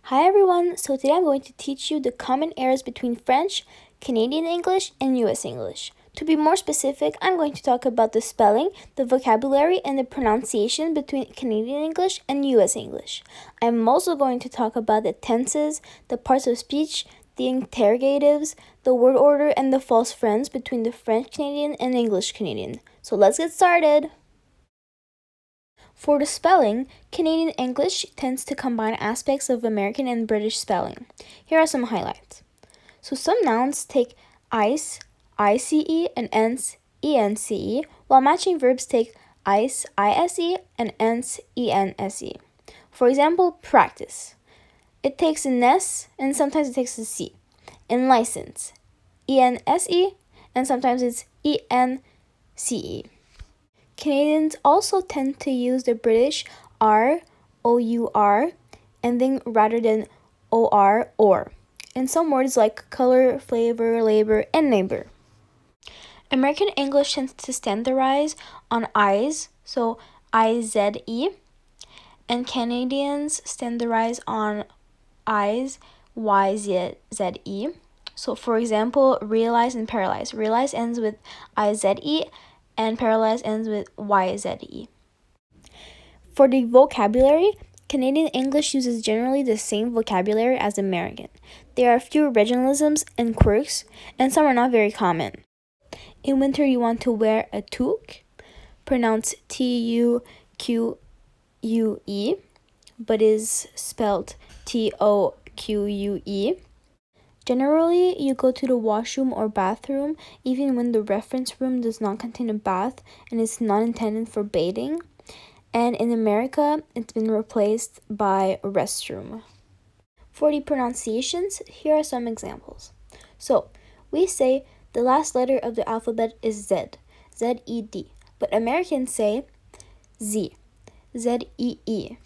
Hi everyone, so today I'm going to teach you the common errors between French, Canadian English, and US English. To be more specific, I'm going to talk about the spelling, the vocabulary, and the pronunciation between Canadian English and US English. I'm also going to talk about the tenses, the parts of speech, the interrogatives, the word order, and the false friends between the French Canadian and English Canadian. So let's get started! For the spelling, Canadian English tends to combine aspects of American and British spelling. Here are some highlights. So some nouns take ice, ICE, and ence, ENCE, while matching verbs take ice, ISE, and ence, ENSE. For example, practice. It takes an S, and sometimes it takes a C. In license, ENSE, and sometimes it's ENCE. Canadians also tend to use the British R, OUR, ending rather than OR, or, in some words like color, flavor, labor, and neighbor. American English tends to standardize on I's, so IZE, and Canadians standardize on I's, YZE. So, for example, realize and paralyze. Realize ends with IZE, and paralyze ends with YZE. For the vocabulary, Canadian English uses generally the same vocabulary as American. There are a few regionalisms and quirks, and some are not very common. In winter, you want to wear a toque, pronounced TUQUE, but is spelled TOQUE. Generally, you go to the washroom or bathroom even when the reference room does not contain a bath and is not intended for bathing. And in America, it's been replaced by restroom. For the pronunciations, here are some examples. So, we say the last letter of the alphabet is Z, Z-E-D, but Americans say Z, Z-E-E.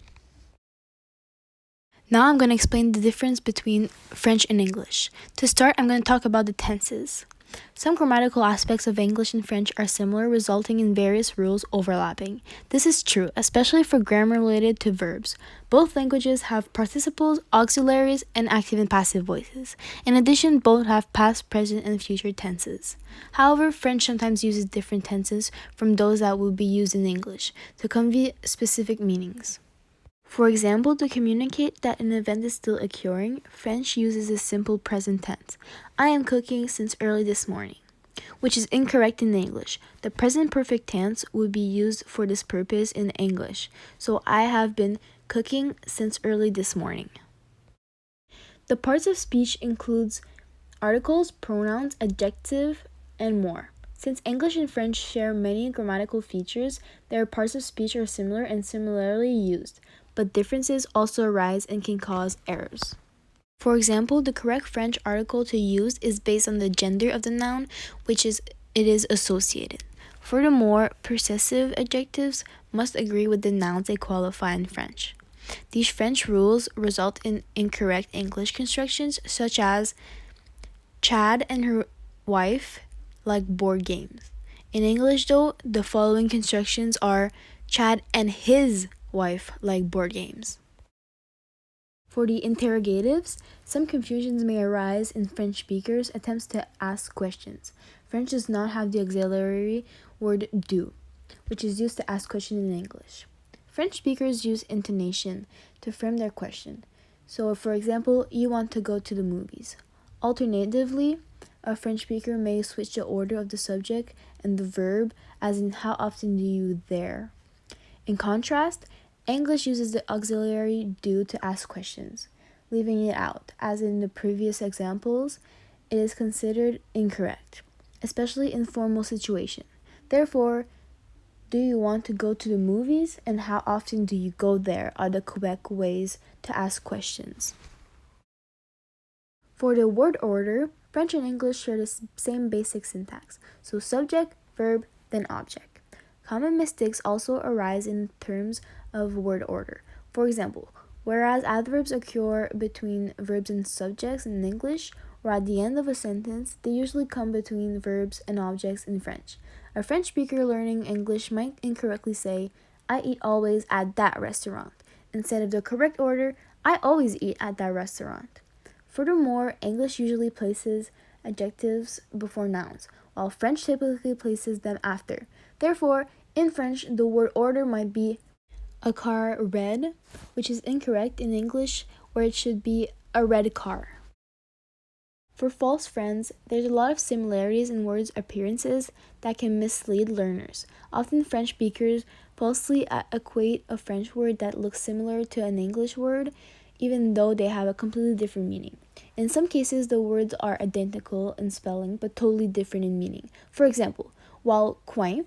Now I'm going to explain the difference between French and English. To start, I'm going to talk about the tenses. Some grammatical aspects of English and French are similar, resulting in various rules overlapping. This is true, especially for grammar related to verbs. Both languages have participles, auxiliaries, and active and passive voices. In addition, both have past, present, and future tenses. However, French sometimes uses different tenses from those that would be used in English to convey specific meanings. For example, to communicate that an event is still occurring, French uses a simple present tense. I am cooking since early this morning, which is incorrect in English. The present perfect tense would be used for this purpose in English. So I have been cooking since early this morning. The parts of speech includes articles, pronouns, adjective, and more. Since English and French share many grammatical features, their parts of speech are similar and similarly used, but differences also arise and can cause errors. For example, the correct French article to use is based on the gender of the noun, which is it is associated. Furthermore, possessive adjectives must agree with the nouns they qualify in French. These French rules result in incorrect English constructions, such as Chad and her wife like board games. In English, though, the following constructions are Chad and his wife like board games. For the interrogatives, some confusions may arise in French speakers' attempts to ask questions. French does not have the auxiliary word do, which is used to ask questions in English. French speakers use intonation to frame their question. So, for example, you want to go to the movies. Alternatively, a French speaker may switch the order of the subject and the verb, as in how often do you there. In contrast, English uses the auxiliary do to ask questions, leaving it out, as in the previous examples. It is considered incorrect, especially in formal situations. Therefore, do you want to go to the movies and how often do you go there are the correct ways to ask questions. For the word order, French and English share the same basic syntax, so subject, verb, then object. Common mistakes also arise in terms of word order. For example, whereas adverbs occur between verbs and subjects in English, or at the end of a sentence, they usually come between verbs and objects in French. A French speaker learning English might incorrectly say, I eat always at that restaurant, instead of the correct order, I always eat at that restaurant. Furthermore, English usually places adjectives before nouns, while French typically places them after. Therefore, in French, the word order might be a car red, which is incorrect in English, where it should be a red car. For false friends, there's a lot of similarities in words' appearances that can mislead learners. Often, French speakers falsely equate a French word that looks similar to an English word, even though they have a completely different meaning. In some cases, the words are identical in spelling but totally different in meaning. For example, while coin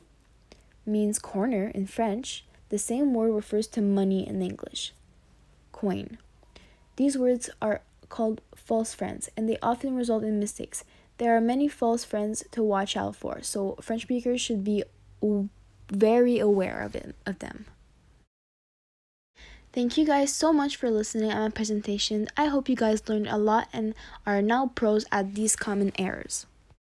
means corner in French, the same word refers to money in English, coin. These words are called false friends, and they often result in mistakes. There are many false friends to watch out for, so French speakers should be very aware of them. Thank you guys so much for listening to my presentation. I hope you guys learned a lot and are now pros at these common errors.